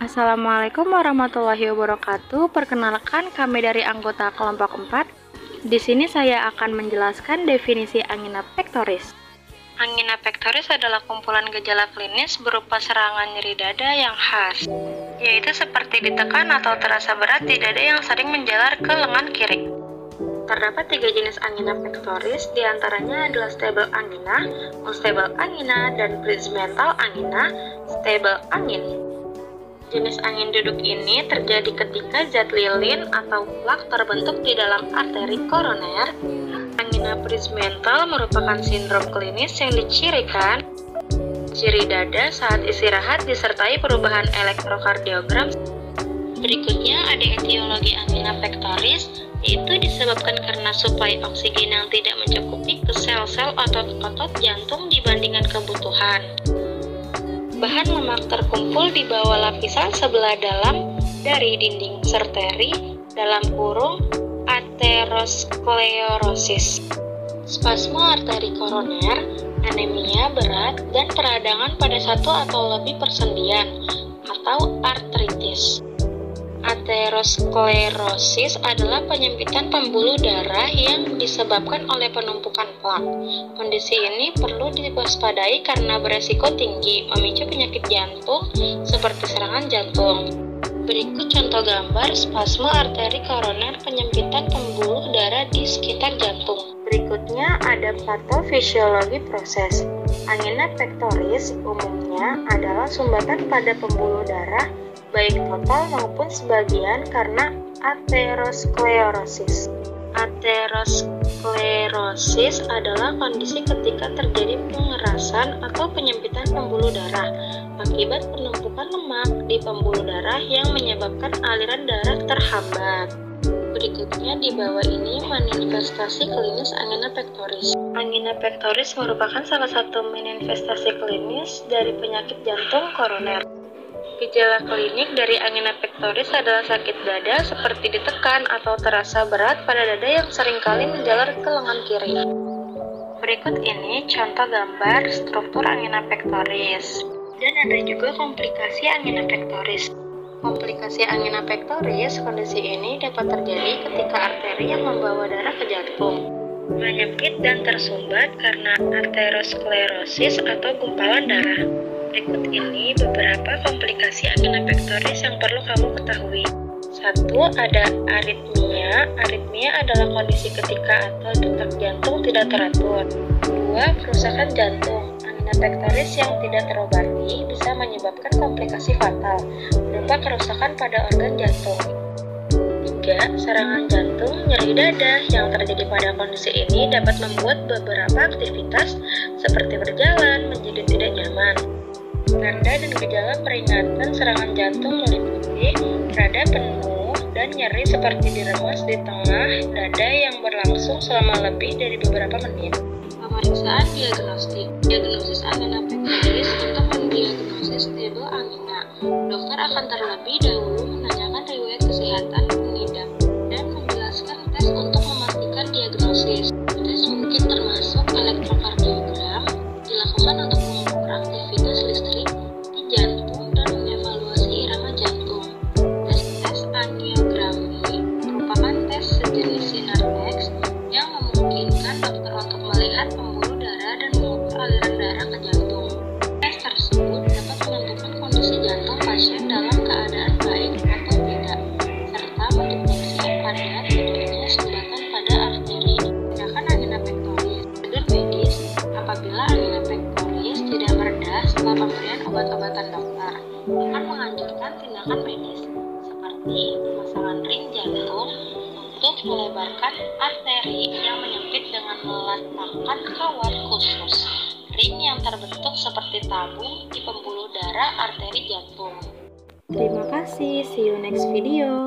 Assalamualaikum warahmatullahi wabarakatuh. Perkenalkan, kami dari anggota kelompok 4. Di sini saya akan menjelaskan definisi angina pectoris. Angina pectoris adalah kumpulan gejala klinis berupa serangan nyeri dada yang khas, yaitu seperti ditekan atau terasa berat di dada yang sering menjalar ke lengan kiri. Terdapat 3 jenis angina pectoris, diantaranya adalah stable angina, unstable angina, dan bridgemental angina, stable angin. Jenis angin duduk ini terjadi ketika zat lilin atau plak terbentuk di dalam arteri koroner. Angina bridgemental merupakan sindrom klinis yang dicirikan ciri dada saat istirahat disertai perubahan elektrokardiogram. Berikutnya ada etiologi angina pectoris, yaitu disebabkan karena suplai oksigen yang tidak mencukupi ke sel-sel otot-otot jantung dibandingkan kebutuhan. Bahan lemak terkumpul di bawah lapisan sebelah dalam dari dinding arteri (aterosklerosis). Spasme arteri koroner, anemia berat, dan peradangan pada satu atau lebih persendian atau artritis. Aterosklerosis adalah penyempitan pembuluh darah yang disebabkan oleh penumpukan plak. Kondisi ini perlu diwaspadai karena beresiko tinggi memicu penyakit jantung seperti serangan jantung. Berikut contoh gambar spasme arteri koroner penyempitan pembuluh darah di sekitar jantung. Berikutnya ada patofisiologi proses. Angina pectoris umumnya adalah sumbatan pada pembuluh darah baik total maupun sebagian karena aterosklerosis. Aterosklerosis adalah kondisi ketika terjadi pengerasan atau penyempitan pembuluh darah akibat penumpukan lemak di pembuluh darah yang menyebabkan aliran darah terhambat. Berikutnya di bawah ini manifestasi klinis angina pectoris. Angina pectoris merupakan salah satu manifestasi klinis dari penyakit jantung koroner. Gejala klinik dari angina pectoris adalah sakit dada seperti ditekan atau terasa berat pada dada yang seringkali menjalar ke lengan kiri. Berikut ini contoh gambar struktur angina pectoris. Dan ada juga komplikasi angina pectoris. Komplikasi angina pectoris, kondisi ini dapat terjadi ketika arteri yang membawa darah ke jantung menyempit dan tersumbat karena aterosklerosis atau gumpalan darah. Berikut ini beberapa komplikasi angina pectoris yang perlu kamu ketahui. 1. Ada aritmia. Aritmia adalah kondisi ketika atau detak jantung tidak teratur. 2. Kerusakan jantung. Angina pectoris yang tidak terobati bisa menyebabkan komplikasi fatal berupa kerusakan pada organ jantung. 3. Serangan jantung nyeri dada yang terjadi pada kondisi ini dapat membuat beberapa aktivitas seperti berjalan menjadi tidak nyaman. Tanda dan gejala peringatan serangan jantung meliputi dada penuh dan nyeri seperti diremas di tengah dada yang berlangsung selama lebih dari beberapa menit. Pemeriksaan diagnostik. Diagnosis angina pectoris untuk mendiagnosis stable angina. Dokter akan terlebih dahulu menanyakan riwayat kesehatan pengidap dan menjelaskan tes untuk memastikan diagnosis. Tes mungkin termasuk elektrokardiogram, dilakukan untuk mengukur aktivitas listrik di jantung dan mengevaluasi irama jantung. Tes angiografi merupakan tes sejenis sinar X yang memungkinkan dokter untuk melihat pembuluh darah dan mengukur aliran darah ke jantung. Tes tersebut dapat menentukan kondisi jantung pasien dalam keadaan baik atau tidak, serta mendeteksi pada tidaknya sumbatan pada arteri. Tindakan angina pectoris. Prosedur medis. Apabila angina pectoris tidak mereda setelah pemberian obat-obatan dokter, akan menganjurkan tindakan medis seperti pemasangan ring jantung untuk melebarkan arteri yang menyempit dengan meletakkan kawat khusus. Ring yang terbentuk seperti tabung di pembuluh darah arteri jantung. Terima kasih, see you next video.